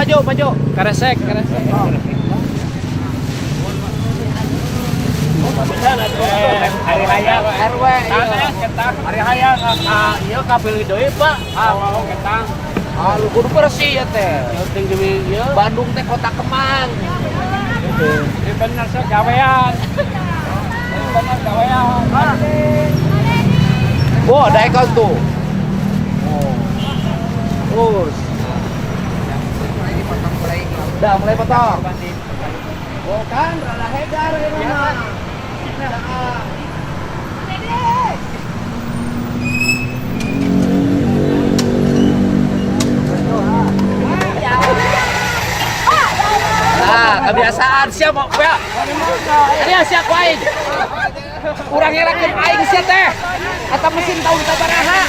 Maju. Karesek. Hari raya RW. Hari raya ieu kabel deui, Pak. Mau ketang. Lu kudu bersih ya teh. Penting deui ieu. Bandung teh kota kemang. Ini bener sok gawean. Oh, ada ekor tuh. Terus. Udah mulai potong. Oh kan, rada hedar ya mah. Nah, kebiasaan siap mau ya. Ini siap aing. Urang ngelakeun aing sia teh. Eta mesin tahun sabaraha.